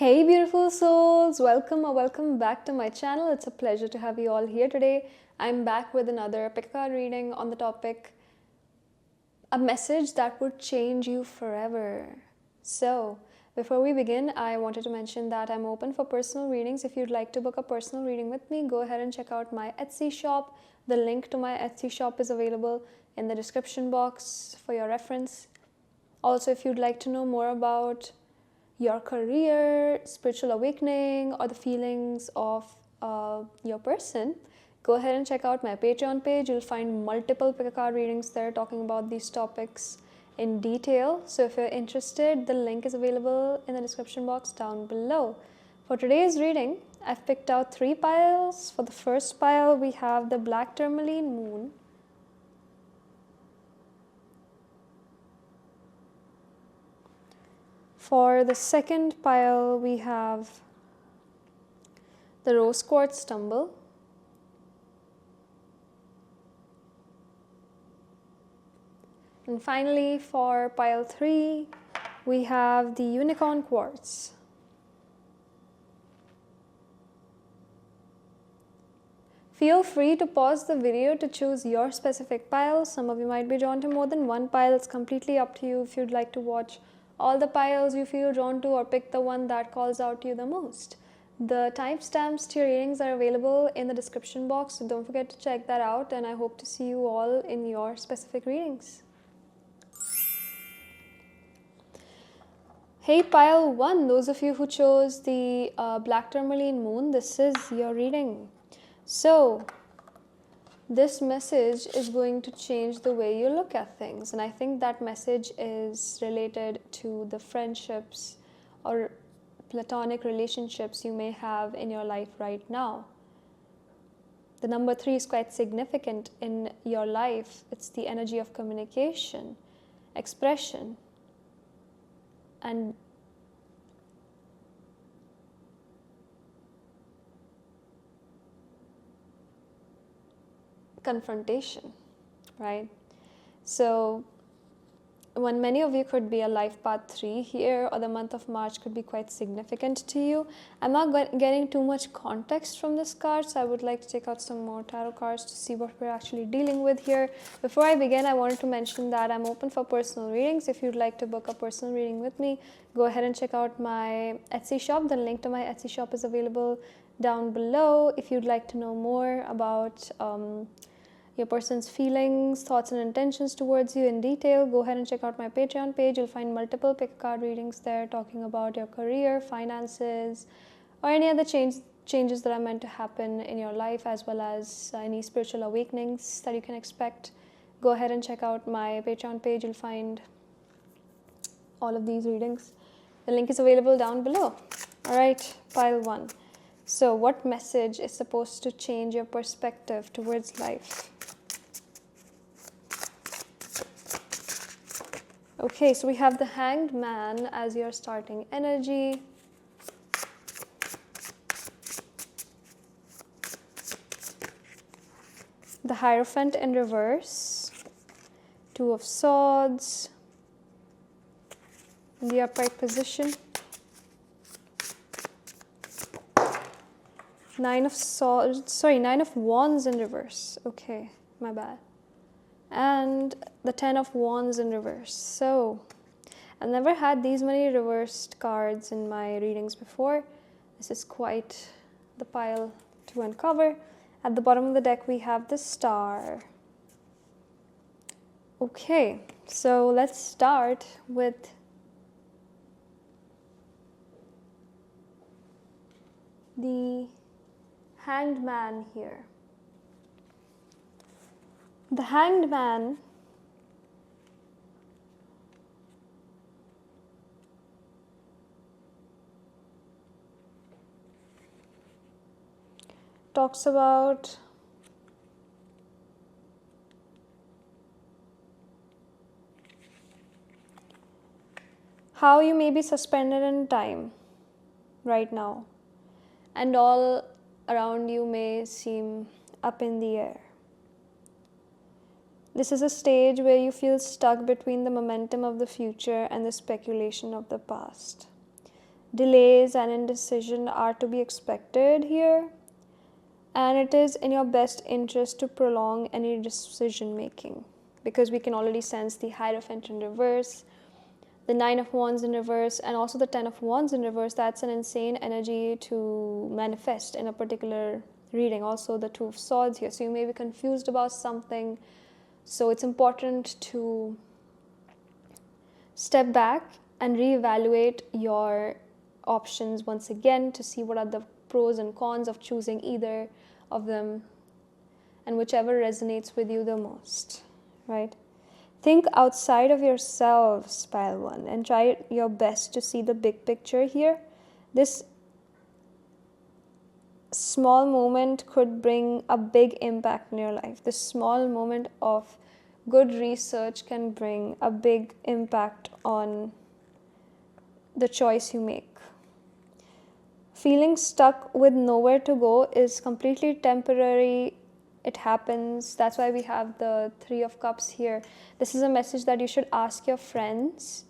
Hey beautiful souls, welcome or welcome back to my channel. It's a pleasure to have you all here today. I'm back with another pick a card reading on the topic, a message that would change you forever. So before we begin, I wanted to mention that I'm open for personal readings. If you'd like to book a personal reading with me, go ahead and check out my Etsy shop. The link to my Etsy shop is available in the description box for your reference. Also, if you'd like to know more about your career, spiritual awakening, or the feelings of your person, go ahead and check out my Patreon page. You'll find multiple pick a card readings there talking about these topics in detail. So if you're interested, the link is available in the description box down below. For today's reading, I've picked out 3 piles. For the first pile, we have the Black Tourmaline Moon. For the second pile, we have the Rose Quartz Stumble. And finally, for pile 3, we have the Unicorn Quartz. Feel free to pause the video to choose your specific pile. Some of you might be drawn to more than one pile. It's completely up to you if you'd like to watch all the piles you feel drawn to or pick the one that calls out to you the most. The timestamps to your readings are available in the description box, so don't forget to check that out, and I hope to see you all in your specific readings. Hey pile 1, those of you who chose the Black Tourmaline Moon, this is your reading. So this message is going to change the way you look at things, and I think that message is related to the friendships or platonic relationships you may have in your life right now. The number 3 is quite significant in your life. It's the energy of communication, expression, and confrontation, right? So when many of you could be a life path 3 here, or the month of March could be quite significant to you. I'm not getting too much context from this card, so I would like to take out some more tarot cards to see what we're actually dealing with here. Before I begin, I wanted to mention that I'm open for personal readings. If you'd like to book a personal reading with me, go ahead and check out my Etsy shop. The link to my Etsy shop is available down below. If you'd like to know more about your person's feelings, thoughts, and intentions towards you in detail, go ahead and check out my Patreon page. You'll find multiple pick a card readings there talking about your career, finances, or any other changes that are meant to happen in your life, as well as any spiritual awakenings that you can expect. Go ahead and check out my Patreon page. You'll find all of these readings. The link is available down below. All right, pile 1. So what message is supposed to change your perspective towards life? Okay, so we have the Hanged Man as your starting energy. The Hierophant in reverse. 2 of Swords in the upright position. 9 of Wands in reverse. Okay, my bad. And the 10 of Wands in reverse. So I've never had these many reversed cards in my readings before. This is quite the pile to uncover. At the bottom of the deck, we have the Star. Okay, so let's start with the Hanged Man here. The Hanged Man talks about how you may be suspended in time right now, and all around you may seem up in the air. This is a stage where you feel stuck between the momentum of the future and the speculation of the past. delays and indecision are to be expected here, and it is in your best interest to prolong any decision making, because we can already sense the Hierophant in reverse, the 9 of Wands in reverse, and also the 10 of Wands in reverse. That's an insane energy to manifest in a particular reading. Also the 2 of Swords here, so you may be confused about something, so it's important to step back and reevaluate your options once again to see what are the pros and cons of choosing either of them, and whichever resonates with you the most, right? Think outside of yourselves, pile 1, and try your best to see the big picture here. This small moment could bring a big impact in your life. This small moment of good research can bring a big impact on the choice you make. Feeling stuck with nowhere to go is completely temporary. It happens. That's why we have the 3 of Cups here. This is a message that you should ask your friends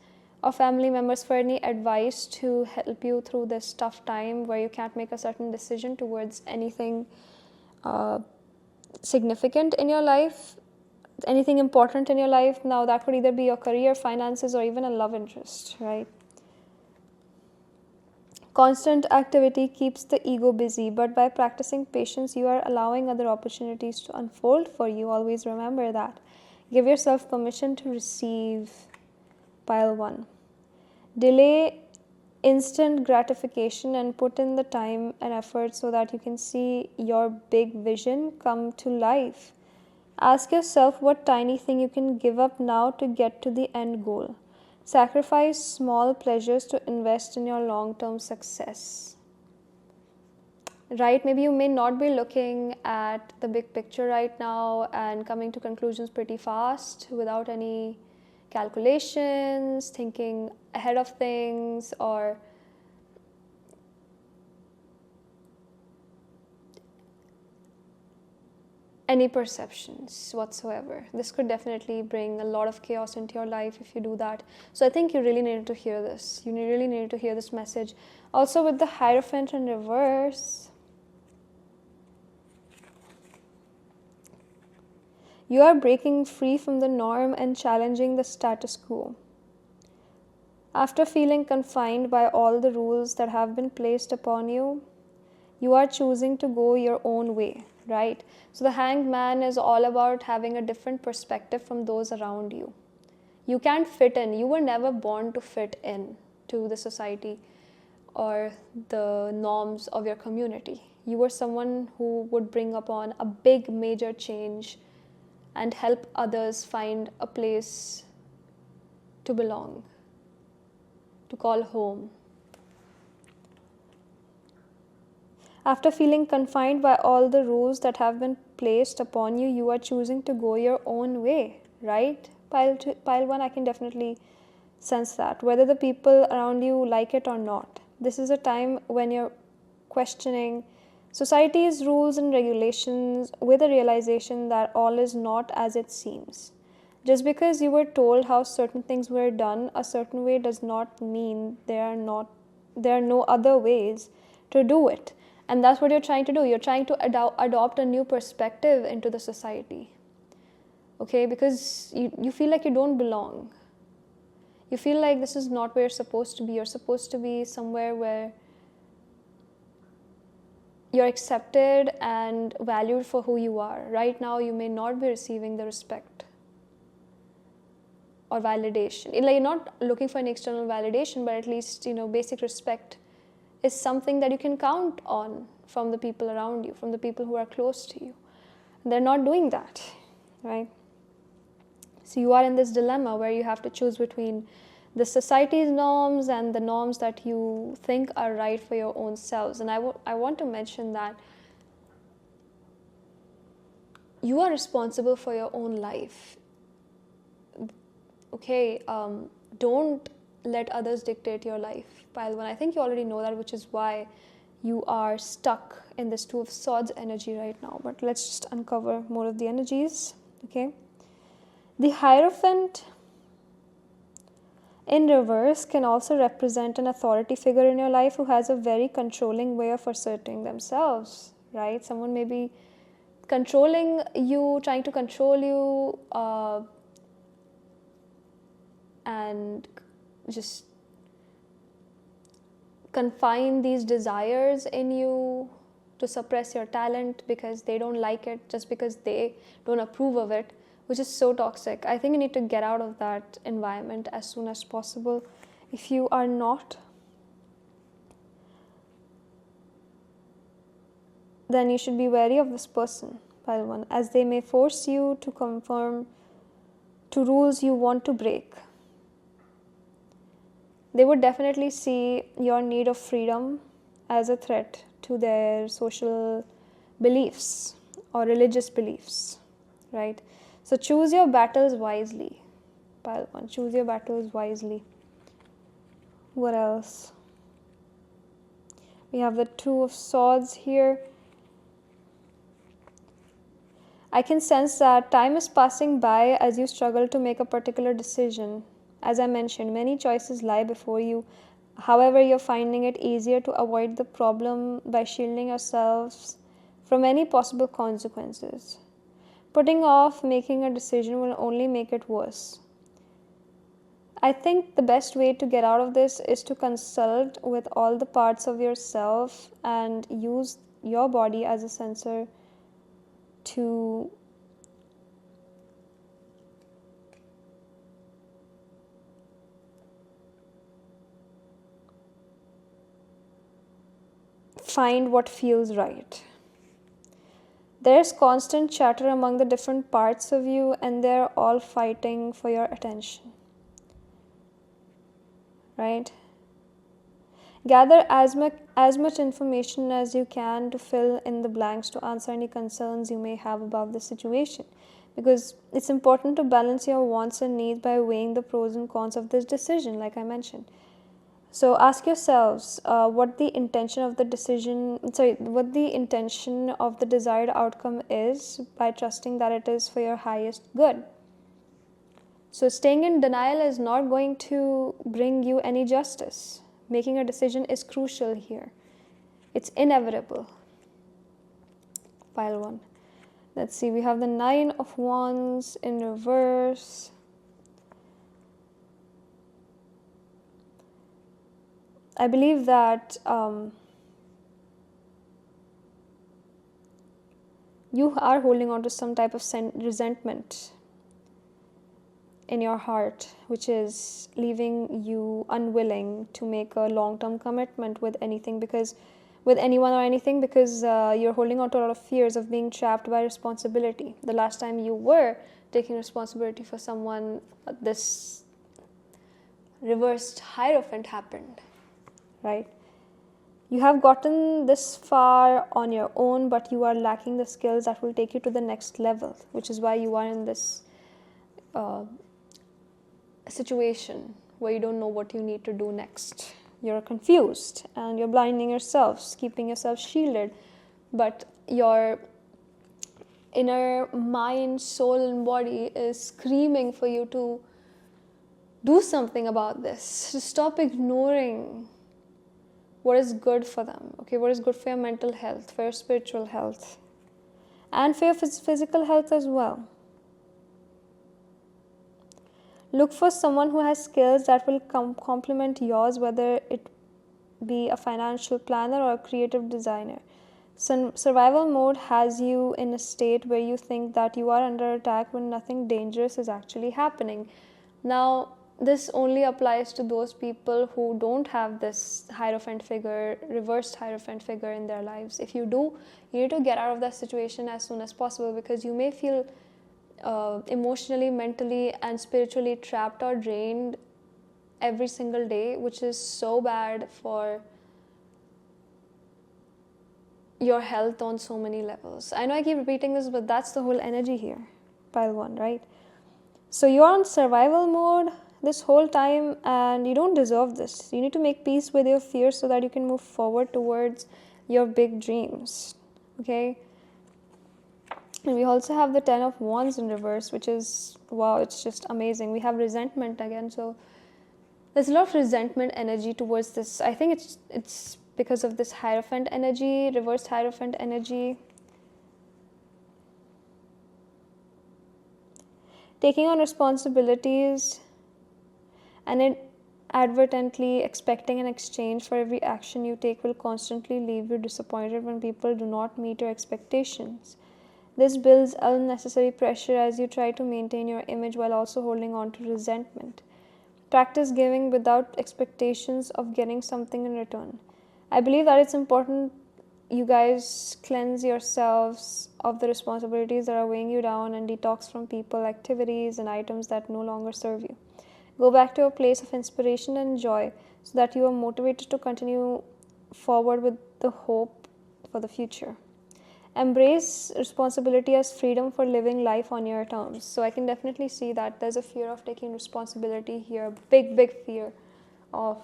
or family members for any advice to help you through this tough time where you can't make a certain decision towards anything significant in your life, anything important in your life. Now that could either be your career, finances, or even a love interest, right? Constant activity keeps the ego busy, but by practicing patience, you are allowing other opportunities to unfold for you. Always remember that. Give yourself permission to receive, pile 1. Delay instant gratification and put in the time and effort so that you can see your big vision come to life. Ask yourself what tiny thing you can give up now to get to the end goal. Sacrifice small pleasures to invest in your long-term success. Right? Maybe you may not be looking at the big picture right now and coming to conclusions pretty fast without any calculations, thinking ahead of things, or any perceptions whatsoever. This could definitely bring a lot of chaos into your life if you do that. So I think you really needed to hear this. You really needed to hear this message. Also with the Hierophant in reverse, you are breaking free from the norm and challenging the status quo. After feeling confined by all the rules that have been placed upon you, you are choosing to go your own way. Right? So the Hanged Man is all about having a different perspective from those around you. You can't fit in. You were never born to fit in to the society or the norms of your community. You were someone who would bring upon a big major change and help others find a place to belong, to call home. After feeling confined by all the rules that have been placed upon you, you are choosing to go your own way, right? Pile 1, I can definitely sense that, whether the people around you like it or not. This is a time when you're questioning society's rules and regulations with a realization that all is not as it seems. Just because you were told how certain things were done a certain way does not mean there are no other ways to do it. And that's what you're trying to do. You're trying to adopt a new perspective into the society. Okay? Because you feel like you don't belong. You feel like this is not where you're supposed to be. You're supposed to be somewhere where you're accepted and valued for who you are. Right now, you may not be receiving the respect or validation. Like, you're not looking for an external validation, but at least, basic respect is something that you can count on from the people around you, from the people who are close to you. They're not doing that, right? So you are in this dilemma where you have to choose between the society's norms and the norms that you think are right for your own selves. And I want to mention that you are responsible for your own life. Okay, don't let others dictate your life, pile 1. I think you already know that, which is why you are stuck in this 2 of Swords energy right now. But let's just uncover more of the energies, okay? The Hierophant in reverse can also represent an authority figure in your life who has a very controlling way of asserting themselves, right? Someone may be controlling you, trying to control you, and just confine these desires in you to suppress your talent because they don't like it, just because they don't approve of it, which is so toxic. I think you need to get out of that environment as soon as possible. If you are not, then you should be wary of this person, pile 1, as they may force you to conform to rules you want to break. They would definitely see your need of freedom as a threat to their social beliefs or religious beliefs, right? So choose your battles wisely, pile 1. Choose your battles wisely. What else? We have the Two of Swords here. I can sense that time is passing by as you struggle to make a particular decision. As I mentioned, many choices lie before you. However, you're finding it easier to avoid the problem by shielding yourselves from any possible consequences. Putting off making a decision will only make it worse. I think the best way to get out of this is to consult with all the parts of yourself and use your body as a sensor to find what feels right. There's constant chatter among the different parts of you, and they're all fighting for your attention, right? Gather as much information as you can to fill in the blanks, to answer any concerns you may have about the situation, because it's important to balance your wants and needs by weighing the pros and cons of this decision, like I mentioned. So ask yourselves what the intention of the desired outcome is, by trusting that it is for your highest good. So staying in denial is not going to bring you any justice. Making a decision is crucial here. It's inevitable. Pile 1. Let's see, we have the Nine of Wands in reverse. I believe that you are holding on to some type of resentment in your heart, which is leaving you unwilling to make a long-term commitment with anything, with anyone or anything, because you're holding on to a lot of fears of being trapped by responsibility. The last time you were taking responsibility for someone, this reversed Hierophant happened, right? You have gotten this far on your own, but you are lacking the skills that will take you to the next level, which is why you are in this situation where you don't know what you need to do next. You're confused and you're blinding yourselves, keeping yourself shielded, but your inner mind, soul, and body is screaming for you to do something about this, to stop ignoring what is good for them, okay? What is good for your mental health, for your spiritual health, and for your physical health as well. Look for someone who has skills that will complement yours, whether it be a financial planner or a creative designer. Survival mode has you in a state where you think that you are under attack when nothing dangerous is actually happening. Now, this only applies to those people who don't have this Hierophant figure, reversed Hierophant figure in their lives. If you do, you need to get out of that situation as soon as possible, because you may feel emotionally, mentally, and spiritually trapped or drained every single day, which is so bad for your health on so many levels. I know I keep repeating this, but that's the whole energy here. Pile 1, right? So you're on survival mode this whole time, and you don't deserve this. You need to make peace with your fears so that you can move forward towards your big dreams, okay? And we also have the Ten of Wands in reverse, which is, wow, it's just amazing. We have resentment again. So There's a lot of resentment energy towards this. I think it's because of this Hierophant energy, reversed Hierophant energy. Taking on responsibilities and inadvertently expecting an exchange for every action you take will constantly leave you disappointed when people do not meet your expectations. This builds unnecessary pressure as you try to maintain your image while also holding on to resentment. Practice giving without expectations of getting something in return. I believe that it's important you guys cleanse yourselves of the responsibilities that are weighing you down and detox from people, activities, and items that no longer serve you. Go back to a place of inspiration and joy so that you are motivated to continue forward with the hope for the future. Embrace responsibility as freedom for living life on your terms. So I can definitely see that there's a fear of taking responsibility here, big fear of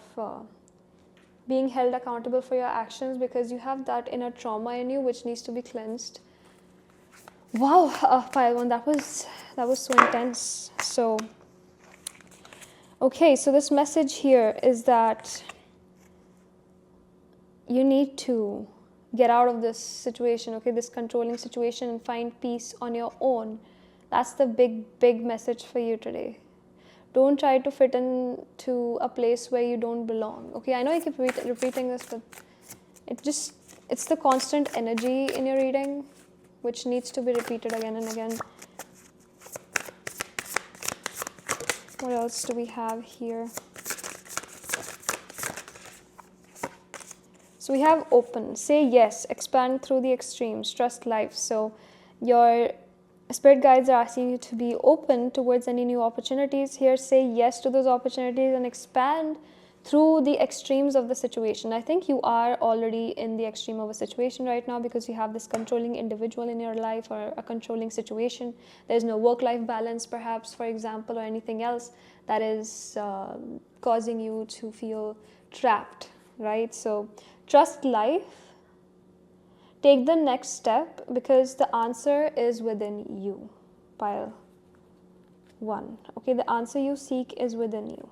being held accountable for your actions because you have that inner trauma in you which needs to be cleansed. Wow, pile one, that was so intense. So okay, so this message here is that you need to get out of this situation, okay, this controlling situation, and find peace on your own. That's the big message for you today. Don't try to fit into a place where you don't belong. Okay, I know I keep repeating this, but it's the constant energy in your reading which needs to be repeated again and again. What else do we have here? So we have open, say yes, expand through the extremes, trust life. So your spirit guides are asking you to be open towards any new opportunities here. Say yes to those opportunities and expand through the extremes of the situation. I think you are already in the extreme of a situation right now because you have this controlling individual in your life or a controlling situation. There's no work-life balance, perhaps, for example, or anything else that is causing you to feel trapped, right? So trust life. Take the next step because the answer is within you. Pile 1. Okay, the answer you seek is within you.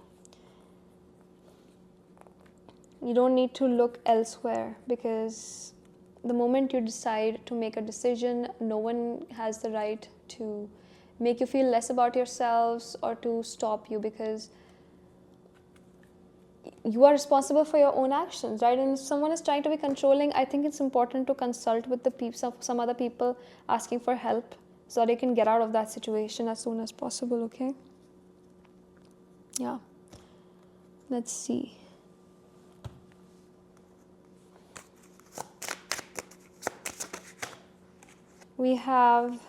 You don't need to look elsewhere because the moment you decide to make a decision, no one has the right to make you feel less about yourselves or to stop you because you are responsible for your own actions, right? And if someone is trying to be controlling, I think it's important to consult with some other people asking for help so that they can get out of that situation as soon as possible, okay? Yeah. Let's see. We have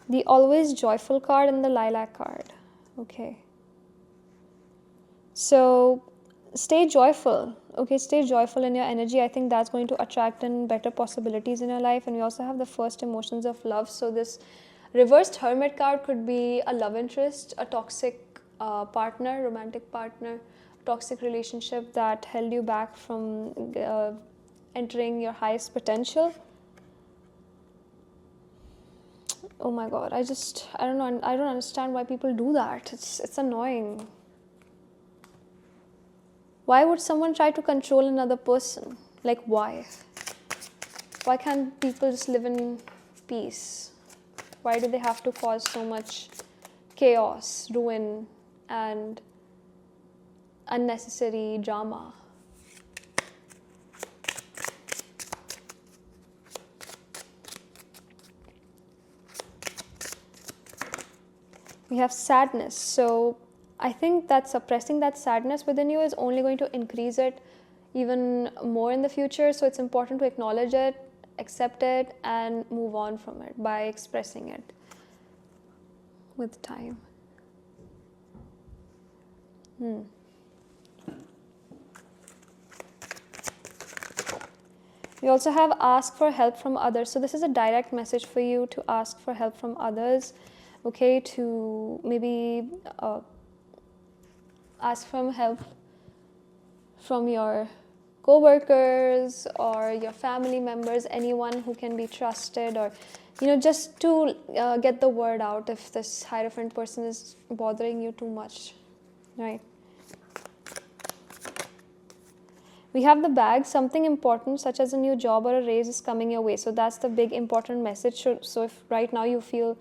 the always joyful card and the lilac card, okay? So stay joyful, okay? Stay joyful in your energy. I think that's going to attract in better possibilities in your life. And we also have the first emotions of love. So this reversed hermit card could be a love interest, a toxic partner, romantic partner, toxic relationship that held you back from entering your highest potential. Oh my God, I don't know, I don't understand why people do that. It's annoying. Why would someone try to control another person? Like, why? Why can't people just live in peace? Why do they have to cause so much chaos, ruin, and unnecessary drama? We have sadness. So I think that suppressing that sadness within you is only going to increase it even more in the future. So it's important to acknowledge it, accept it, and move on from it by expressing it with time. We also have ask for help from others. So this is a direct message for you to ask for help from others, okay, to maybe ask for help from your co-workers or your family members, anyone who can be trusted, or just to get the word out if this Hierophant person is bothering you too much, right? We have the bag, something important such as a new job or a raise is coming your way. So that's the big important message. So if right now you feel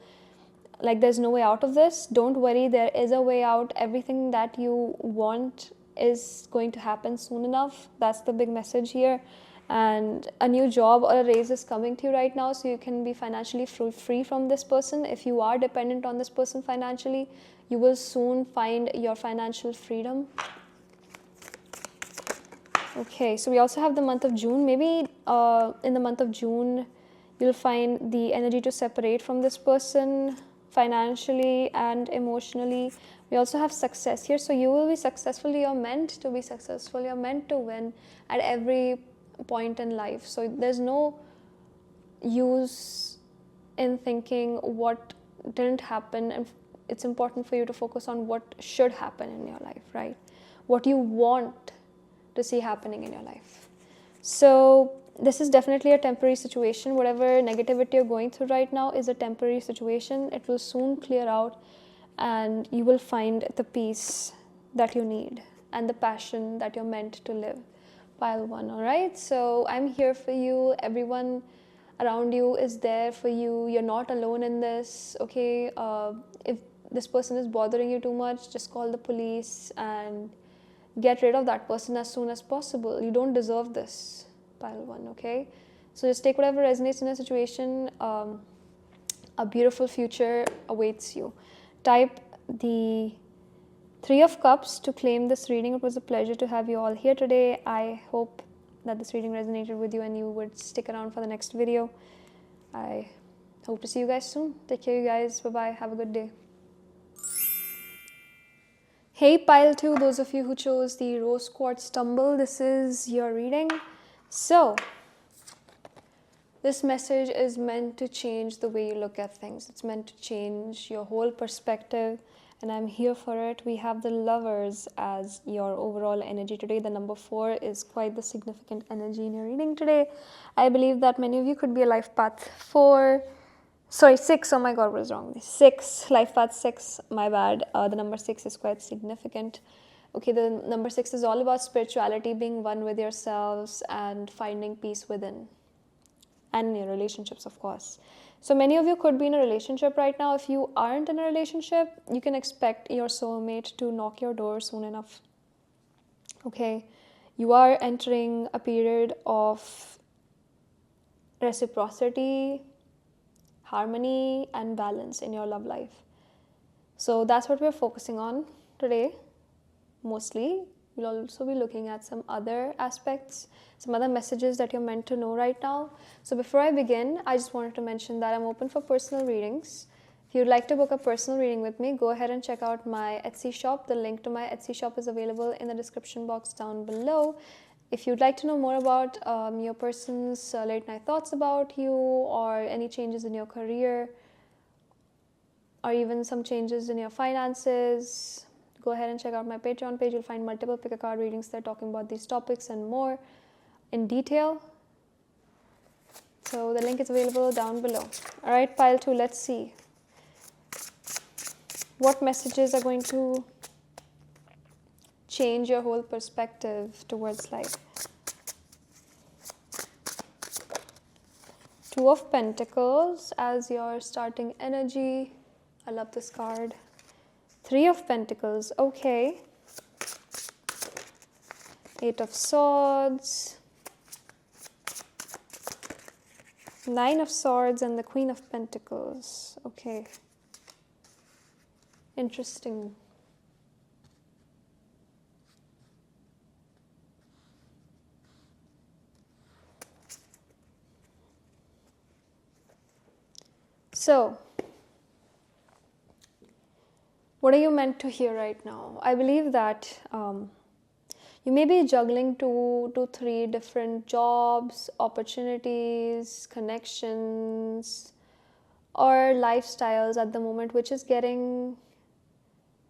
like there's no way out of this, don't worry, there is a way out. Everything that you want is going to happen soon enough. That's the big message here. And a new job or a raise is coming to you right now, so you can be financially free from this person. If you are dependent on this person financially, you will soon find your financial freedom. Okay, so we also have the month of June. Maybe in the month of June, you'll find the energy to separate from this person financially and emotionally. We also have success here. So you will be successful. You're meant to be successful. You're meant to win at every point in life. So there's no use in thinking what didn't happen, and it's important for you to focus on what should happen in your life, right? What you want to see happening in your life. So this is definitely a temporary situation. Whatever negativity you're going through right now is a temporary situation. It will soon clear out, and you will find the peace that you need and the passion that you're meant to live. Pile 1, all right? So I'm here for you. Everyone around you is there for you. You're not alone in this, okay? If this person is bothering you too much, just call the police and get rid of that person as soon as possible. You don't deserve this. Pile 1, okay? So just take whatever resonates in a situation. A beautiful future awaits you. Type the 3 of Cups to claim this reading. It was a pleasure to have you all here today. I hope that this reading resonated with you and you would stick around for the next video. I hope to see you guys soon. Take care, you guys. Bye-bye. Have a good day. Hey, Pile 2, those of you who chose the Rose Quartz Tumble, this is your reading. So, this message is meant to change the way you look at things. It's meant to change your whole perspective, and I'm here for it. We have the Lovers as your overall energy today. The number 4 is quite the significant energy in your reading today. I believe that many of you could be a life path 6. Oh my god, what is wrong with this? 6, life path 6, my bad. The number 6 is quite significant. Okay, the number 6 is all about spirituality, being one with yourselves and finding peace within, and in your relationships, of course. So many of you could be in a relationship right now. If you aren't in a relationship, you can expect your soulmate to knock your door soon enough. Okay, you are entering a period of reciprocity, harmony, and balance in your love life. So that's what we're focusing on today, mostly. We'll also be looking at some other aspects, some other messages that you're meant to know right now. So before I begin, I just wanted to mention that I'm open for personal readings. If you'd like to book a personal reading with me, go ahead and check out my Etsy shop. The link to my Etsy shop is available in the description box down below. If you'd like to know more about your person's late night thoughts about you, or any changes in your career, or even some changes in your finances, go ahead and check out my Patreon page. You'll find multiple pick a card readings there talking about these topics and more in detail. So the link is available down below. All right, Pile 2, let's see. What messages are going to change your whole perspective towards life? 2 of Pentacles as your starting energy. I love this card. 3 of Pentacles, okay. 8 of Swords. 9 of Swords and the Queen of Pentacles, okay. Interesting. So, what are you meant to hear right now? I believe that you may be juggling 2 to 3 different jobs, opportunities, connections, or lifestyles at the moment, which is getting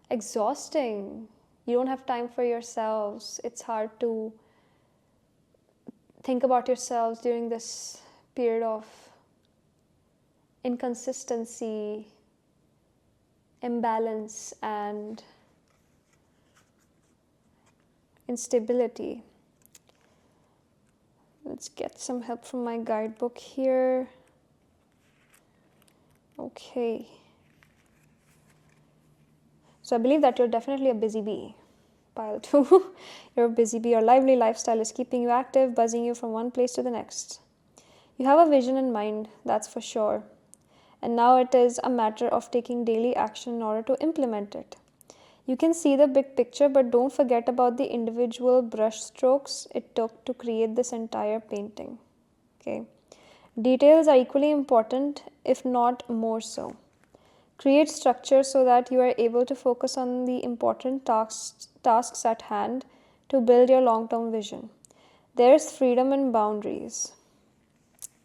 exhausting. You don't have time for yourselves. It's hard to think about yourselves during this period of inconsistency, imbalance, and instability. Let's get some help from my guidebook here. Okay. So I believe that you're definitely a busy bee. Pile 2. You're a busy bee. Your lively lifestyle is keeping you active, buzzing you from one place to the next. You have a vision in mind, that's for sure. And now it is a matter of taking daily action in order to implement it. You can see the big picture, but don't forget about the individual brush strokes it took to create this entire painting. Okay. Details are equally important, if not more so. Create structure so that you are able to focus on the important tasks at hand to build your long-term vision. There is freedom in boundaries.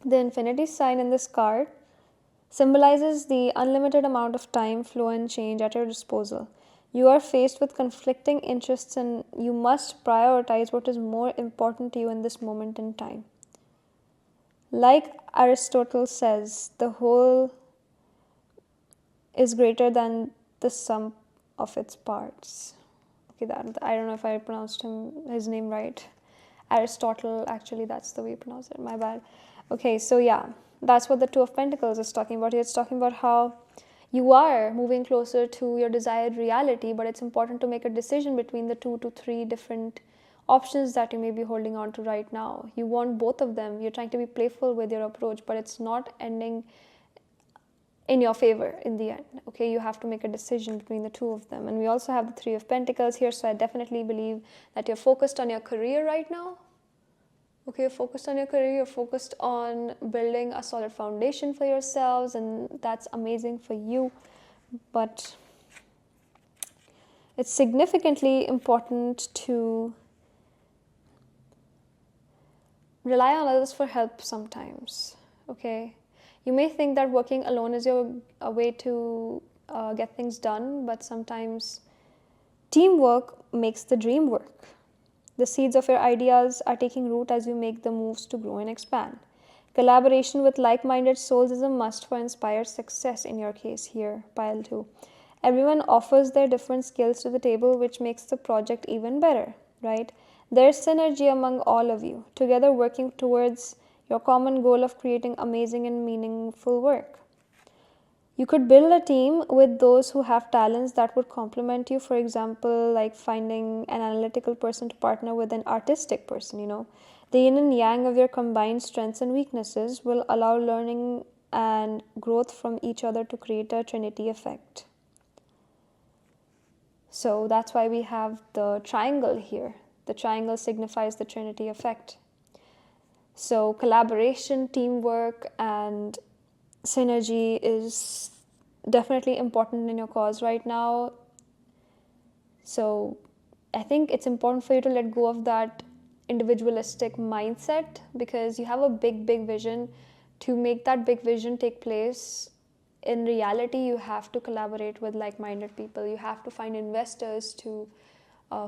The infinity sign in this card symbolizes the unlimited amount of time, flow, and change at your disposal. You are faced with conflicting interests and you must prioritize what is more important to you in this moment in time. Like Aristotle says, the whole is greater than the sum of its parts. Okay, I don't know if I pronounced his name right. Aristotle, actually, that's the way you pronounce it. My bad. Okay, so yeah, that's what the Two of Pentacles is talking about. It's talking about how you are moving closer to your desired reality, but it's important to make a decision between the 2 to 3 different options that you may be holding on to right now. You want both of them. You're trying to be playful with your approach, but it's not ending in your favor in the end. Okay, you have to make a decision between the 2 of them. And we also have the 3 of Pentacles here, so I definitely believe that you're focused on your career right now. Okay, you're focused on your career, you're focused on building a solid foundation for yourselves, and that's amazing for you. But it's significantly important to rely on others for help sometimes. Okay, you may think that working alone is a way to get things done, but sometimes teamwork makes the dream work. The seeds of your ideas are taking root as you make the moves to grow and expand. Collaboration with like-minded souls is a must for inspired success in your case here, pile 2. Everyone offers their different skills to the table, which makes the project even better, right? There's synergy among all of you, together working towards your common goal of creating amazing and meaningful work. You could build a team with those who have talents that would complement you. For example, like finding an analytical person to partner with an artistic person, The yin and yang of your combined strengths and weaknesses will allow learning and growth from each other to create a trinity effect. So that's why we have the triangle here. The triangle signifies the trinity effect. So collaboration, teamwork, and synergy is definitely important in your cause right now. So I think it's important for you to let go of that individualistic mindset, because you have a big vision. To make that big vision take place in reality, you have to collaborate with like-minded people. You have to find investors to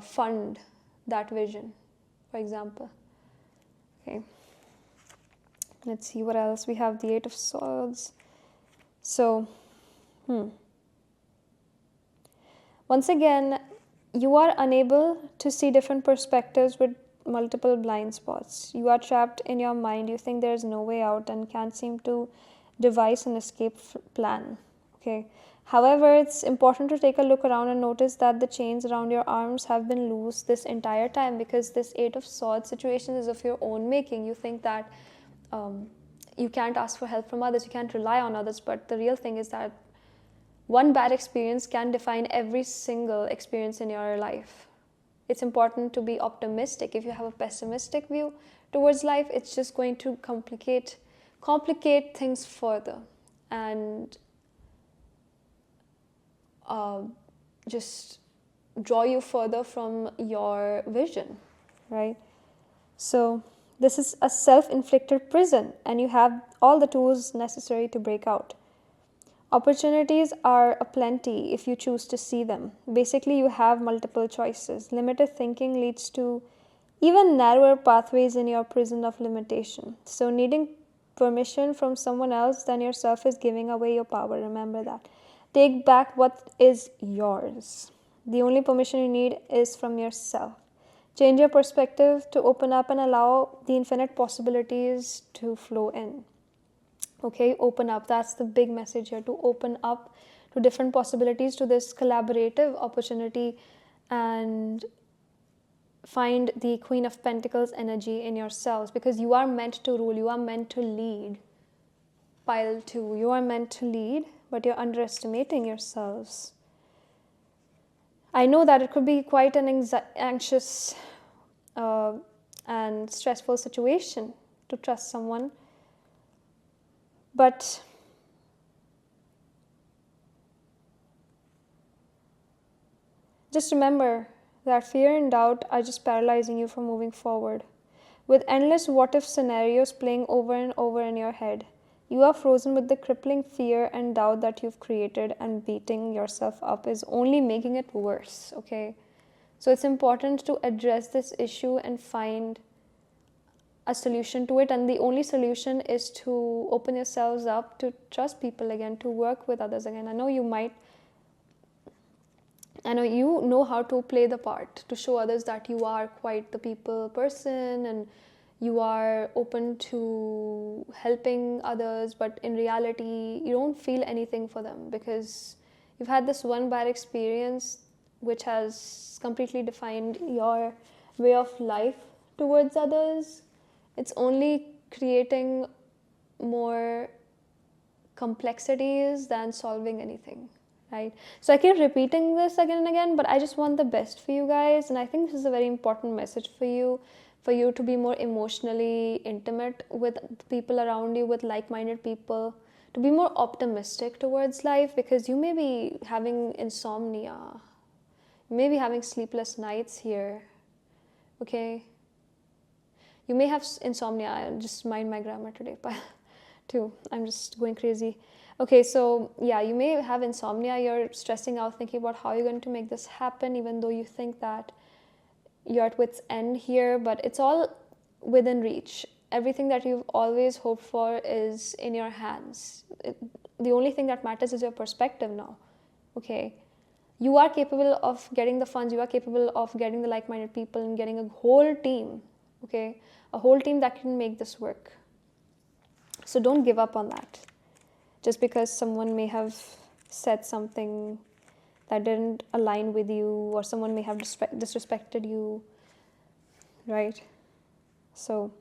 fund that vision, for example. Okay, let's see what else. We have the 8 of Swords. So once again, you are unable to see different perspectives with multiple blind spots. You are trapped in your mind. You think there is no way out and can't seem to devise an escape plan. Okay. However, it's important to take a look around and notice that the chains around your arms have been loose this entire time, because this 8 of Swords situation is of your own making. You think that you can't ask for help from others, you can't rely on others, but the real thing is that one bad experience can define every single experience in your life. It's important to be optimistic. If you have a pessimistic view towards life, it's just going to complicate things further and just draw you further from your vision, right? So this is a self-inflicted prison, and you have all the tools necessary to break out. Opportunities are aplenty if you choose to see them. Basically, you have multiple choices. Limited thinking leads to even narrower pathways in your prison of limitation. So needing permission from someone else than yourself is giving away your power. Remember that. Take back what is yours. The only permission you need is from yourself. Change your perspective to open up and allow the infinite possibilities to flow in. Okay, open up. That's the big message here, to open up to different possibilities, to this collaborative opportunity, and find the Queen of Pentacles energy in yourselves, because you are meant to rule, you are meant to lead. Pile 2, you are meant to lead, but you're underestimating yourselves. I know that it could be quite an anxious and stressful situation to trust someone, but just remember that fear and doubt are just paralyzing you from moving forward. With endless what-if scenarios playing over and over in your head, you are frozen with the crippling fear and doubt that you've created, and beating yourself up is only making it worse, okay? So it's important to address this issue and find a solution to it, and the only solution is to open yourselves up to trust people again, to work with others again. I know you know how to play the part, to show others that you are quite the people person and you are open to helping others, but in reality you don't feel anything for them because you've had this one bad experience which has completely defined your way of life towards others. It's only creating more complexities than solving anything, right? So I keep repeating this again and again, but I just want the best for you guys, and I think this is a very important message for you to be more emotionally intimate with the people around you, with like-minded people, to be more optimistic towards life, because you may be having insomnia, you may be having sleepless nights here, okay? You may have insomnia. I just mind my grammar today, but too. I'm just going crazy. Okay, so yeah, you may have insomnia. You're stressing out, thinking about how you're going to make this happen, even though you think that you're at wit's end here, but it's all within reach. Everything that you've always hoped for is in your hands. The only thing that matters is your perspective now, okay? You are capable of getting the funds, you are capable of getting the like-minded people and getting a whole team, okay? A whole team that can make this work. So don't give up on that. Just because someone may have said something that didn't align with you, or someone may have disrespected you, right? So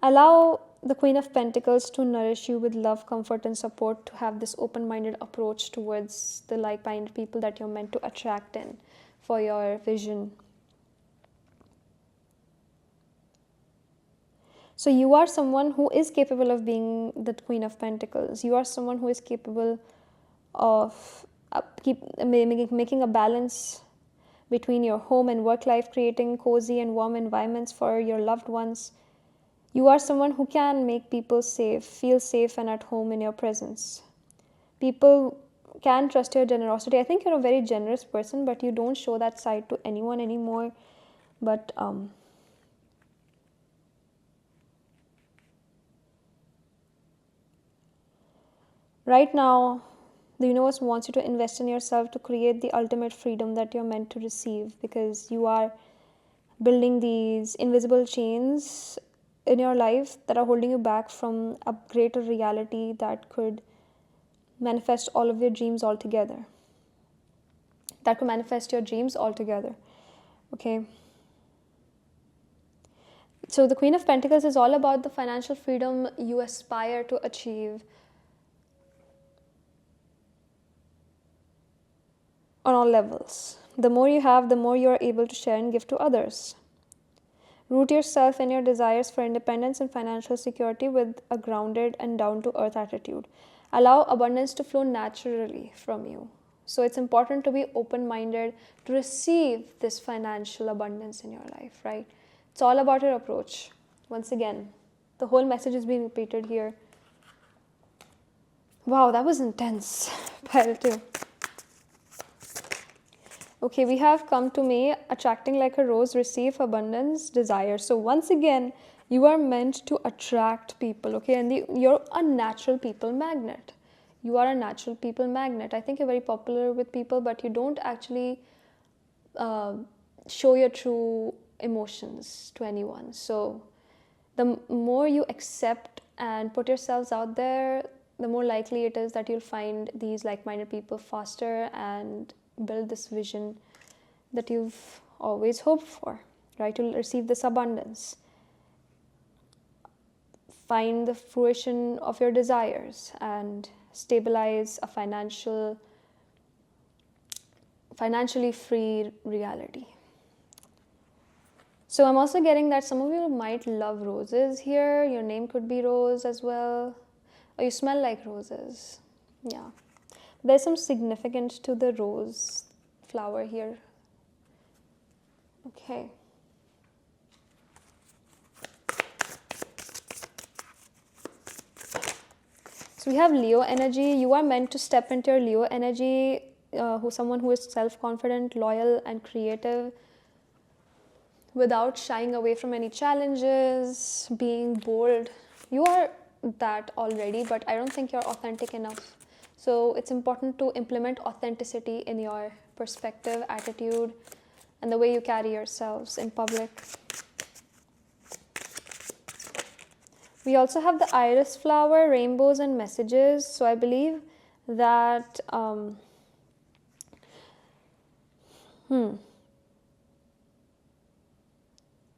allow the Queen of Pentacles to nourish you with love, comfort, and support, to have this open-minded approach towards the like-minded people that you're meant to attract in for your vision. So you are someone who is capable of being the Queen of Pentacles. You are someone who is capable of making a balance between your home and work life, creating cozy and warm environments for your loved ones. You are someone who can make people feel safe and at home in your presence. People can trust your generosity. I think you're a very generous person, but you don't show that side to anyone anymore. But right now, the universe wants you to invest in yourself to create the ultimate freedom that you're meant to receive, because you are building these invisible chains in your life that are holding you back from a greater reality that could manifest all of your dreams altogether. That could manifest your dreams altogether, okay? So the Queen of Pentacles is all about the financial freedom you aspire to achieve on all levels. The more you have, the more you are able to share and give to others. Root yourself in your desires for independence and financial security with a grounded and down-to-earth attitude. Allow abundance to flow naturally from you. So it's important to be open-minded to receive this financial abundance in your life, right? It's all about your approach. Once again, the whole message is being repeated here. Wow, that was intense. Pile 2. Okay, we have come to May, attracting like a rose, receive abundance, desire. So once again, you are meant to attract people, okay? And you're a natural people magnet. You are a natural people magnet. I think you're very popular with people, but you don't actually show your true emotions to anyone. So the more you accept and put yourselves out there, the more likely it is that you'll find these like-minded people faster and build this vision that you've always hoped for, right? You'll receive this abundance. Find the fruition of your desires and stabilize a financially free reality. So I'm also getting that some of you might love roses here. Your name could be Rose as well. Or you smell like roses. Yeah. There's some significance to the rose flower here. Okay. So we have Leo energy. You are meant to step into your Leo energy, someone who is self-confident, loyal, and creative, without shying away from any challenges, being bold. You are that already, but I don't think you're authentic enough. So it's important to implement authenticity in your perspective, attitude, and the way you carry yourselves in public. We also have the iris flower, rainbows, and messages. So I believe that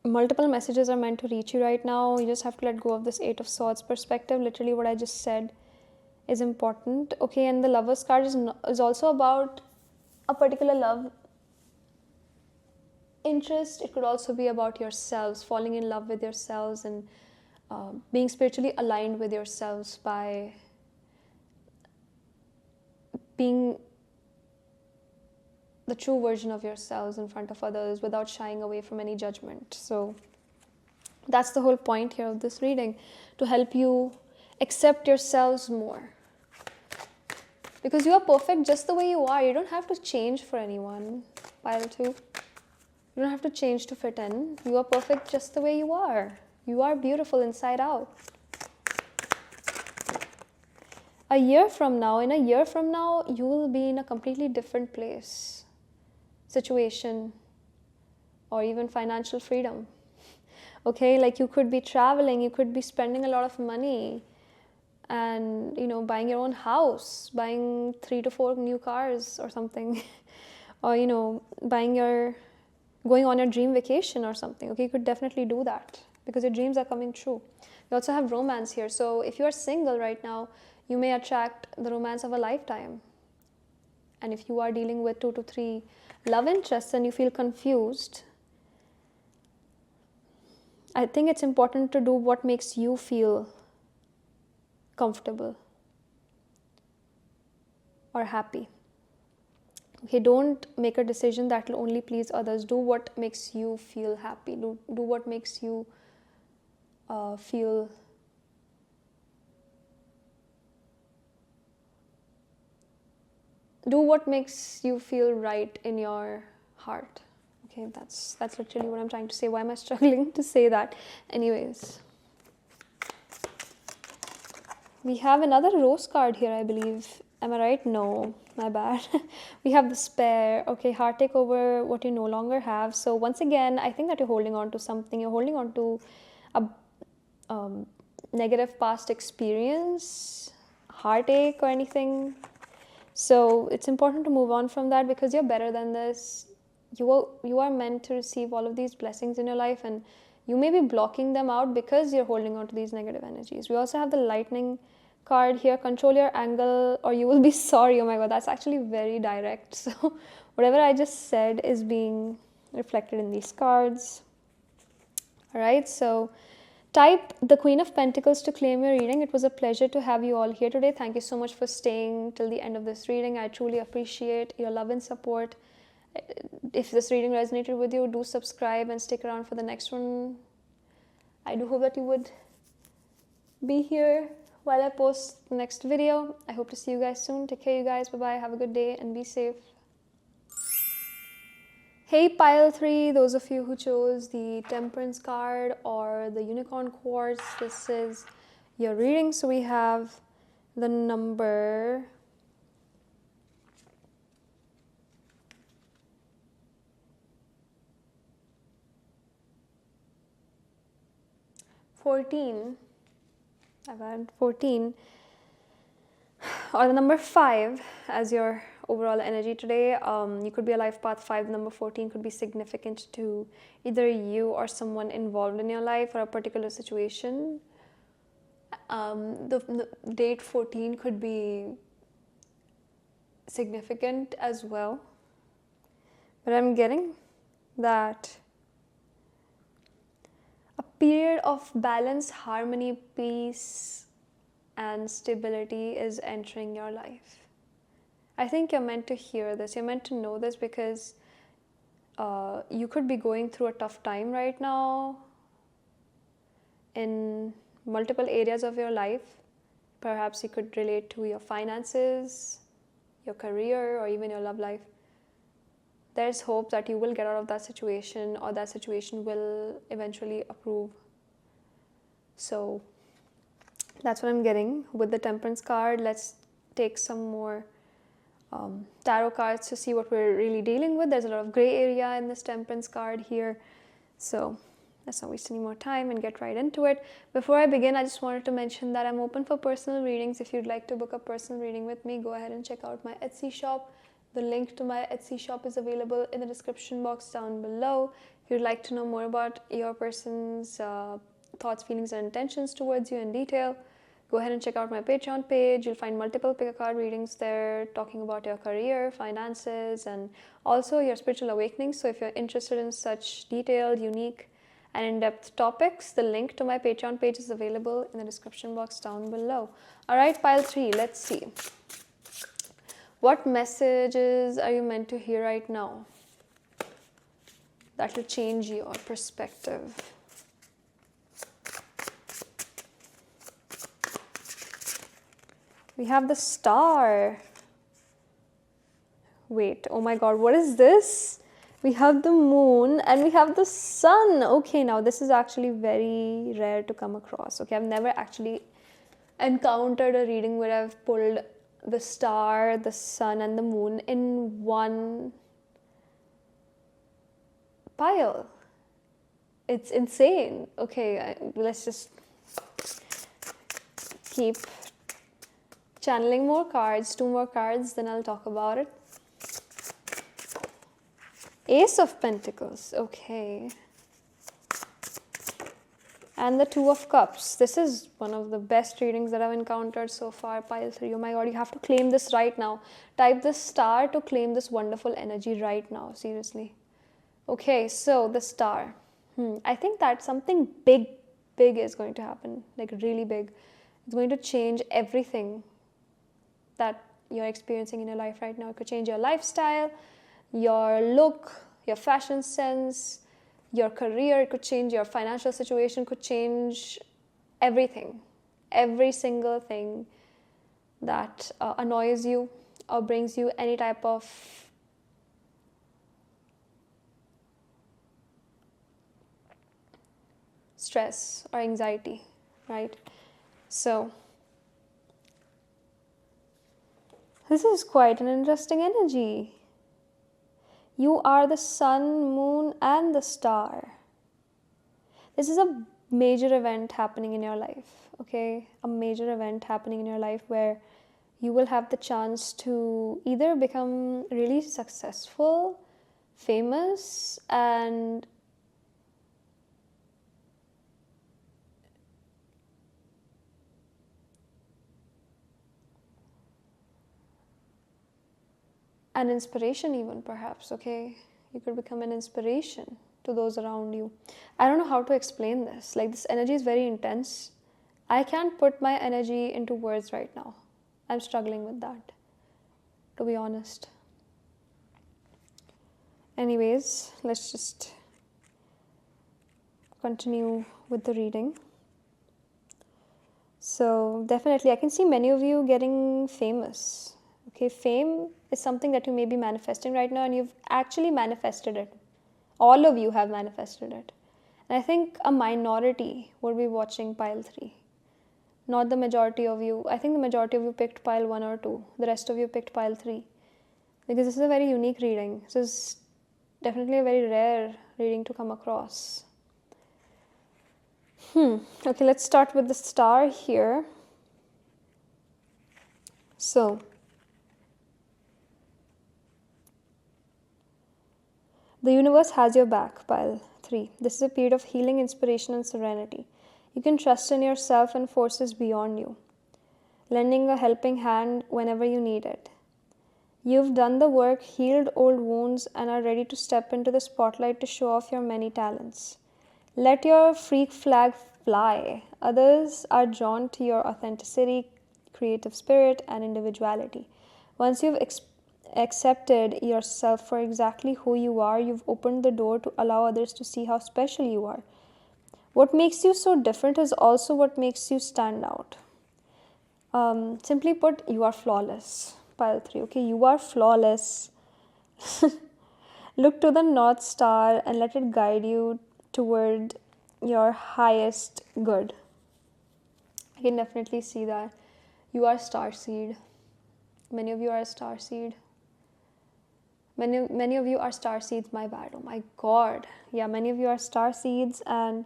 multiple messages are meant to reach you right now. You just have to let go of this Eight of Swords perspective. Literally what I just said is important. Okay, and the Lover's card is also about a particular love interest. It could also be about yourselves, falling in love with yourselves, and being spiritually aligned with yourselves by being the true version of yourselves in front of others without shying away from any judgment. So that's the whole point here of this reading, to help you accept yourselves more. Because you are perfect just the way you are. You don't have to change for anyone, Pile 2. You don't have to change to fit in. You are perfect just the way you are. You are beautiful inside out. In a year from now, you will be in a completely different place, situation, or even financial freedom. Okay, like you could be traveling, you could be spending a lot of money and, buying your own house, buying 3 to 4 new cars or something, or, going on your dream vacation or something. Okay, you could definitely do that because your dreams are coming true. We also have romance here. So if you are single right now, you may attract the romance of a lifetime. And if you are dealing with 2 to 3 love interests and you feel confused, I think it's important to do what makes you feel comfortable or happy. Okay, don't make a decision that will only please others. Do what makes you feel happy. Do what makes you feel right in your heart. Okay, that's literally what I'm trying to say. Why am I struggling to say that? Anyways, we have another rose card here, I believe. Am I right? No, my bad. We have the Spare. Okay, heartache over what you no longer have. So once again, I think that you're holding on to something. You're holding on to a negative past experience, heartache or anything. So it's important to move on from that because you're better than this. You are meant to receive all of these blessings in your life, and you may be blocking them out because you're holding on to these negative energies. We also have the Lightning card here. Control your anger or you will be sorry. Oh my god, that's actually very direct. So whatever I just said is being reflected in these cards. All right, so type the Queen of Pentacles to claim your reading. It was a pleasure to have you all here today. Thank you so much for staying till the end of this reading. I truly appreciate your love and support. If this reading resonated with you, do subscribe and stick around for the next one. I do hope that you would be here while I post the next video. I hope to see you guys soon. Take care, you guys. Bye-bye. Have a good day and be safe. Hey, Pile 3, those of you who chose the Temperance card or the Unicorn Quartz, this is your reading. So we have the number 14. I've had 14. Or the number 5 as your overall energy today. You could be a life path 5. The number 14 could be significant to either you or someone involved in your life or a particular situation. The date 14 could be significant as well. But I'm getting that a period of balance, harmony, peace, and stability is entering your life. I think you're meant to hear this. You're meant to know this because you could be going through a tough time right now in multiple areas of your life. Perhaps you could relate to your finances, your career, or even your love life. There's hope that you will get out of that situation, or that situation will eventually approve. So that's what I'm getting with the Temperance card. Let's take some more tarot cards to see what we're really dealing with. There's a lot of gray area in this Temperance card here. So let's not waste any more time and get right into it. Before I begin, I just wanted to mention that I'm open for personal readings. If you'd like to book a personal reading with me, go ahead and check out my Etsy shop. The link to my Etsy shop is available in the description box down below. If you'd like to know more about your person's thoughts, feelings, and intentions towards you in detail, go ahead and check out my Patreon page. You'll find multiple pick a card readings there talking about your career, finances, and also your spiritual awakening. So if you're interested in such detailed, unique, and in-depth topics, the link to my Patreon page is available in the description box down below. All right, pile 3, let's see. What messages are you meant to hear right now that will change your perspective? We have the Star. Wait, oh my God, what is this? We have the Moon and we have the Sun. Okay, now this is actually very rare to come across. Okay, I've never actually encountered a reading where I've pulled the Star, the Sun, and the Moon in one pile. It's insane. Okay, let's just keep channeling more cards, 2 more cards, then I'll talk about it. Ace of Pentacles, okay. And the 2 of Cups. This is one of the best readings that I've encountered so far, pile 3. Oh my God, you have to claim this right now. Type the Star to claim this wonderful energy right now, seriously. Okay, so the Star. I think that something big is going to happen, like really big. It's going to change everything that you're experiencing in your life right now. It could change your lifestyle, your look, your fashion sense, your career. It could change your financial situation, could change everything. Every single thing that annoys you or brings you any type of stress or anxiety, right? So this is quite an interesting energy. You are the Sun, Moon, and the Star. This is a major event happening in your life, okay? A major event happening in your life where you will have the chance to either become really successful, famous, and an inspiration even, perhaps, okay? You could become an inspiration to those around you. I don't know how to explain this. Like, this energy is very intense. I can't put my energy into words right now. I'm struggling with that, to be honest. Anyways, let's just continue with the reading. So definitely, I can see many of you getting famous. Okay, fame is something that you may be manifesting right now, and you've actually manifested it. All of you have manifested it. And I think a minority will be watching pile 3. not the majority of you. I think the majority of you picked pile 1 or 2. The rest of you picked pile 3. Because this is a very unique reading. This is definitely a very rare reading to come across. Okay, let's start with the star here. So, the universe has your back, pile 3. This is a period of healing, inspiration, and serenity. You can trust in yourself and forces beyond you, lending a helping hand whenever you need it. You've done the work, healed old wounds, and are ready to step into the spotlight to show off your many talents. Let your freak flag fly. Others are drawn to your authenticity, creative spirit, and individuality. Once you've accepted yourself for exactly who you are, you've opened the door to allow others to see how special you are. What makes you so different is also what makes you stand out. Simply put, you are flawless. Pile 3. Okay, you are flawless. Look to the North Star and let it guide you toward your highest good. I can definitely see that. You are starseed. Many of you are a starseed. Many of you are starseeds, my bad. Oh my God. Yeah, many of you are starseeds, and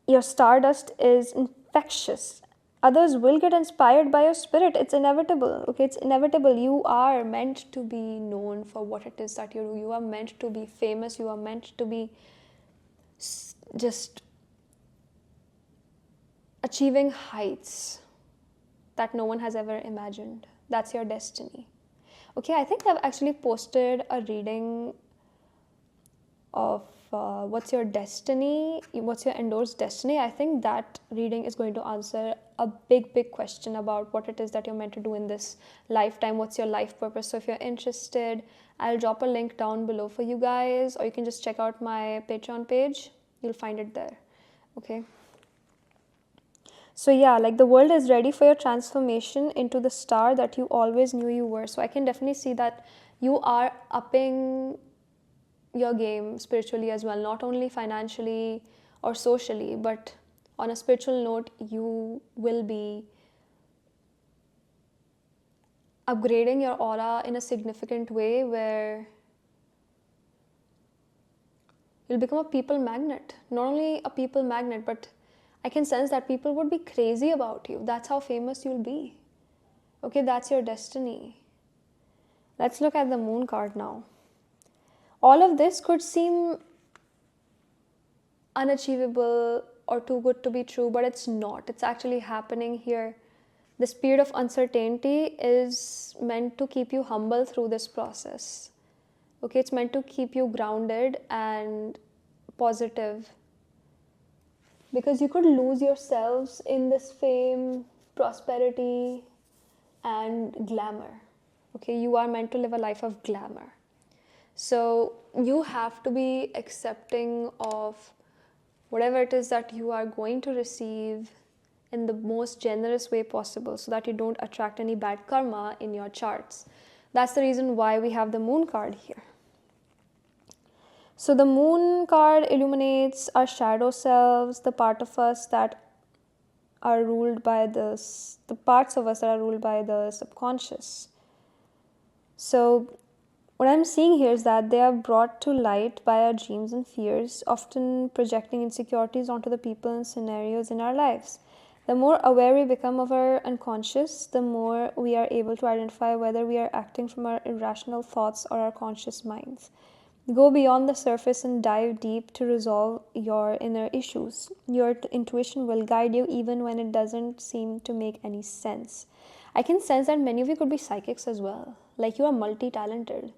your stardust is infectious. Others will get inspired by your spirit. It's inevitable. Okay, it's inevitable. You are meant to be known for what it is that you do. You are meant to be famous. You are meant to be just achieving heights that no one has ever imagined. That's your destiny. Okay, I think I've actually posted a reading of what's your destiny, what's your endorsed destiny. I think that reading is going to answer a big question about what it is that you're meant to do in this lifetime. What's your life purpose? So if you're interested, I'll drop a link down below for you guys, or you can just check out my Patreon page. You'll find it there. Okay. So yeah, like the world is ready for your transformation into the star that you always knew you were. So I can definitely see that you are upping your game spiritually as well, not only financially or socially, but on a spiritual note, you will be upgrading your aura in a significant way where you'll become a people magnet. Not only a people magnet, but I can sense that people would be crazy about you. That's how famous you'll be. Okay, that's your destiny. Let's look at the moon card now. All of this could seem unachievable or too good to be true, but it's not. It's actually happening here. This period of uncertainty is meant to keep you humble through this process. Okay, it's meant to keep you grounded and positive. Because you could lose yourselves in this fame, prosperity, and glamour. Okay, you are meant to live a life of glamour. So you have to be accepting of whatever it is that you are going to receive in the most generous way possible, so that you don't attract any bad karma in your charts. That's the reason why we have the moon card here. So the moon card illuminates our shadow selves, the part of us that are ruled by the parts of us that are ruled by the subconscious. So what I'm seeing here is that they are brought to light by our dreams and fears, often projecting insecurities onto the people and scenarios in our lives. The more aware we become of our unconscious, the more we are able to identify whether we are acting from our irrational thoughts or our conscious minds. Go beyond the surface and dive deep to resolve your inner issues. Your intuition will guide you even when it doesn't seem to make any sense. I can sense that many of you could be psychics as well. Like, you are multi-talented.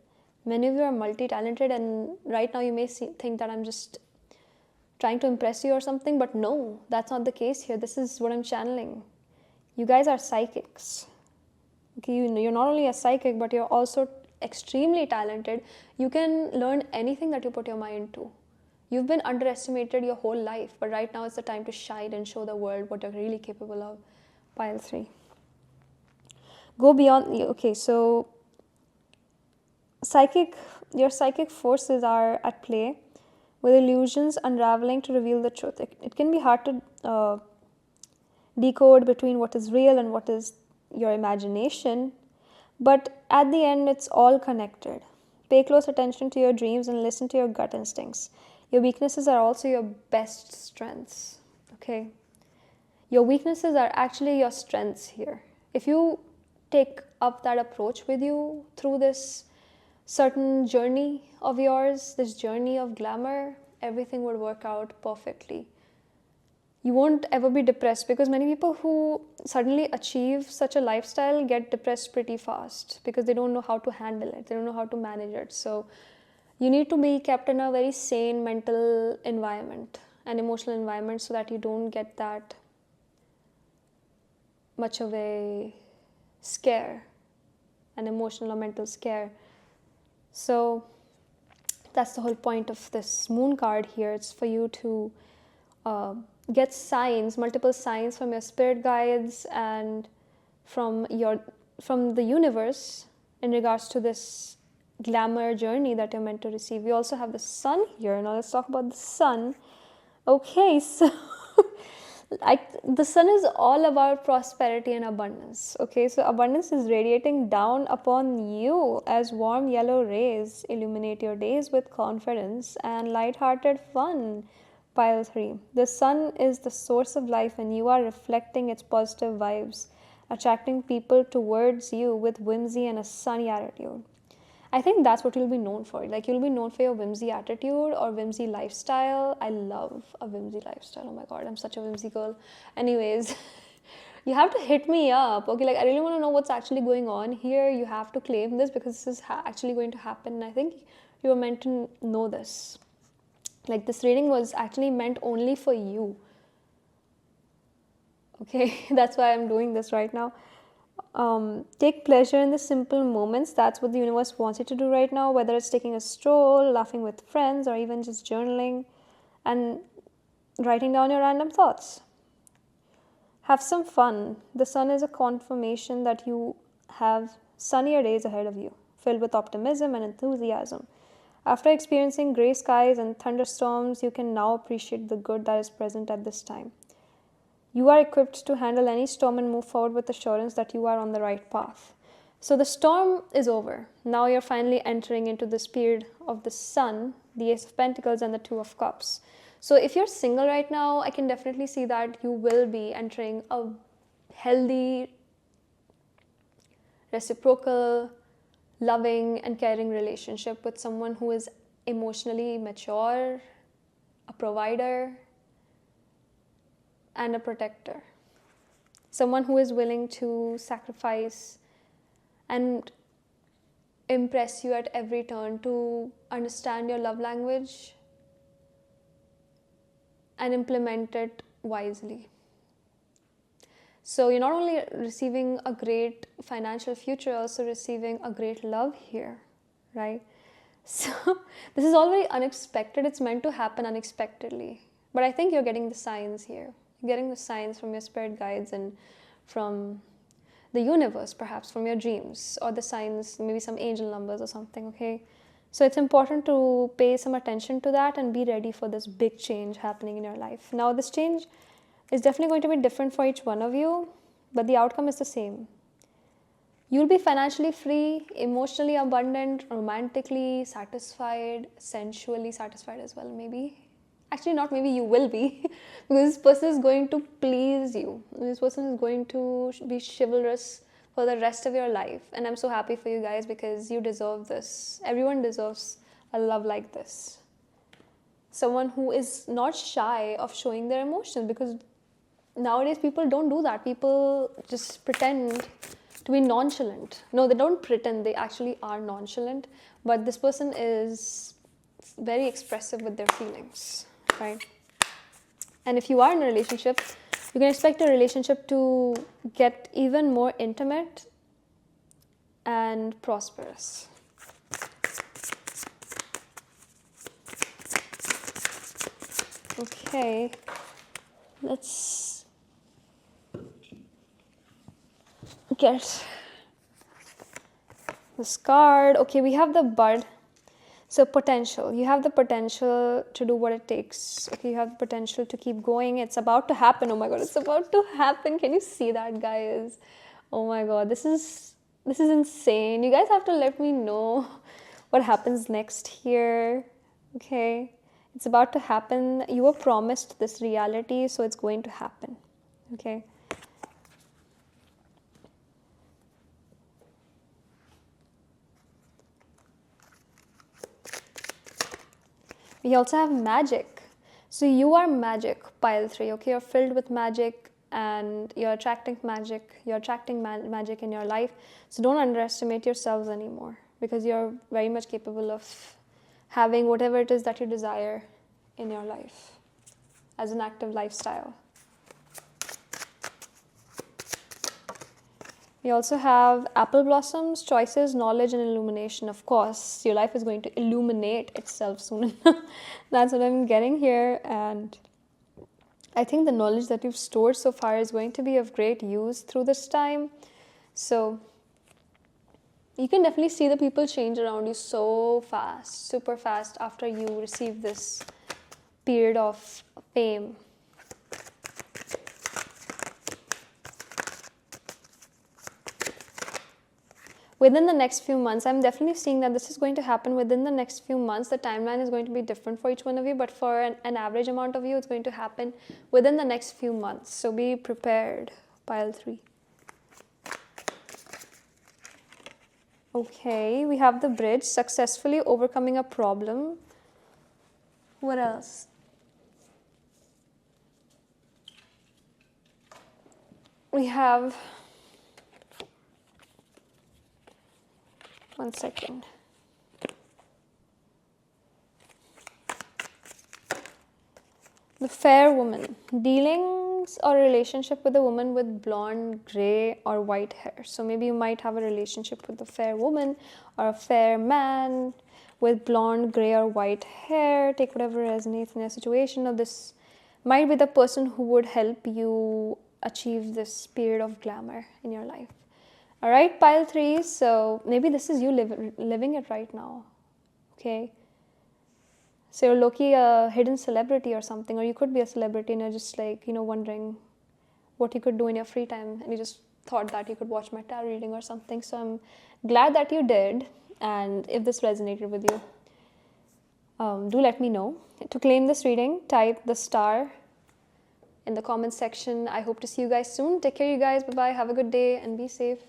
Many of you are multi-talented, and right now you may think that I'm just trying to impress you or something, but no, that's not the case here. This is what I'm channeling. You guys are psychics. Okay, you're not only a psychic, but you're also extremely talented. You can learn anything that you put your mind to. You've been underestimated your whole life, but right now it's the time to shine and show the world what you're really capable of. Pile 3. Go beyond. Okay, so your psychic forces are at play, with illusions unraveling to reveal the truth. It can be hard to decode between what is real and what is your imagination. But at the end, it's all connected. Pay close attention to your dreams and listen to your gut instincts. Your weaknesses are also your best strengths. Okay? Your weaknesses are actually your strengths here. If you take up that approach with you through this certain journey of yours, this journey of glamour, everything would work out perfectly. You won't ever be depressed, because many people who suddenly achieve such a lifestyle get depressed pretty fast because they don't know how to handle it. They don't know how to manage it. So you need to be kept in a very sane mental environment and emotional environment so that you don't get that much of a scare, an emotional or mental scare. So that's the whole point of this moon card here. It's for you to get signs, multiple signs from your spirit guides and from the universe in regards to this glamour journey that you're meant to receive. We also have the sun here. Now let's talk about the sun. Okay, so the sun is all about prosperity and abundance. Okay, so abundance is radiating down upon you as warm yellow rays. Illuminate your days with confidence and light-hearted fun. Pile 3. The sun is the source of life and you are reflecting its positive vibes, attracting people towards you with whimsy and a sunny attitude. I think that's what you'll be known for. Like, you'll be known for your whimsy attitude or whimsy lifestyle. I love a whimsy lifestyle. Oh my god, I'm such a whimsy girl. Anyways, you have to hit me up. Okay, like, I really want to know what's actually going on here. You have to claim this because this is actually going to happen. And I think you were meant to know this. Like, this reading was actually meant only for you. Okay, that's why I'm doing this right now. Take pleasure in the simple moments. That's what the universe wants you to do right now, whether it's taking a stroll, laughing with friends, or even just journaling and writing down your random thoughts. Have some fun. The sun is a confirmation that you have sunnier days ahead of you, filled with optimism and enthusiasm. After experiencing gray skies and thunderstorms, you can now appreciate the good that is present at this time. You are equipped to handle any storm and move forward with assurance that you are on the right path. So the storm is over. Now you're finally entering into this period of the sun, the Ace of Pentacles and the Two of Cups. So if you're single right now, I can definitely see that you will be entering a healthy, reciprocal, loving and caring relationship with someone who is emotionally mature, a provider, and a protector. Someone who is willing to sacrifice and impress you at every turn, to understand your love language and implement it wisely. So you're not only receiving a great financial future, you're also receiving a great love here, right? So this is all very unexpected. It's meant to happen unexpectedly. But I think you're getting the signs here. You're getting the signs from your spirit guides and from the universe, perhaps from your dreams, or the signs, maybe some angel numbers or something, okay? So it's important to pay some attention to that and be ready for this big change happening in your life. Now, this change is definitely going to be different for each one of you, but the outcome is the same. You'll be financially free, emotionally abundant, romantically satisfied, sensually satisfied as well, maybe. Actually, not maybe, you will be, because this person is going to please you. This person is going to be chivalrous for the rest of your life. And I'm so happy for you guys because you deserve this. Everyone deserves a love like this. Someone who is not shy of showing their emotions, because nowadays people don't do that. People just pretend to be nonchalant. No, they don't pretend, they actually are nonchalant. But this person is very expressive with their feelings, right? And if you are in a relationship, you can expect a relationship to get even more intimate and prosperous. Okay, let's get this card. Okay, we have the bud. So potential, you have the potential to do what it takes. Okay, you have the potential to keep going. It's about to happen. Oh my god, it's about to happen. Can you see that, guys? Oh my god, this is insane. You guys have to let me know what happens next here. Okay, it's about to happen. You were promised this reality, so it's going to happen. Okay. We also have magic. So you are magic, pile 3. Okay, you're filled with magic and you're attracting magic. You're attracting magic in your life. So don't underestimate yourselves anymore, because you're very much capable of having whatever it is that you desire in your life as an active lifestyle. We also have apple blossoms, choices, knowledge, and illumination. Of course, your life is going to illuminate itself soon. That's what I'm getting here. And I think the knowledge that you've stored so far is going to be of great use through this time. So you can definitely see the people change around you so fast, super fast, after you receive this period of fame. Within the next few months, I'm definitely seeing that this is going to happen within the next few months. The timeline is going to be different for each one of you, but for an average amount of you, it's going to happen within the next few months. So be prepared, pile 3. Okay, we have the bridge, successfully overcoming a problem. What else? We have, one second. The fair woman, dealings or relationship with a woman with blonde, gray, or white hair. So maybe you might have a relationship with a fair woman or a fair man with blonde, gray, or white hair. Take whatever resonates in your situation. Or this might be the person who would help you achieve this period of glamour in your life. All right, pile 3. So maybe this is you living it right now. Okay. So you're low-key a hidden celebrity or something, or you could be a celebrity and you're just like, wondering what you could do in your free time, and you just thought that you could watch my tarot reading or something. So I'm glad that you did, and if this resonated with you, do let me know. To claim this reading, type the star in the comments section. I hope to see you guys soon. Take care, you guys. Bye-bye. Have a good day and be safe.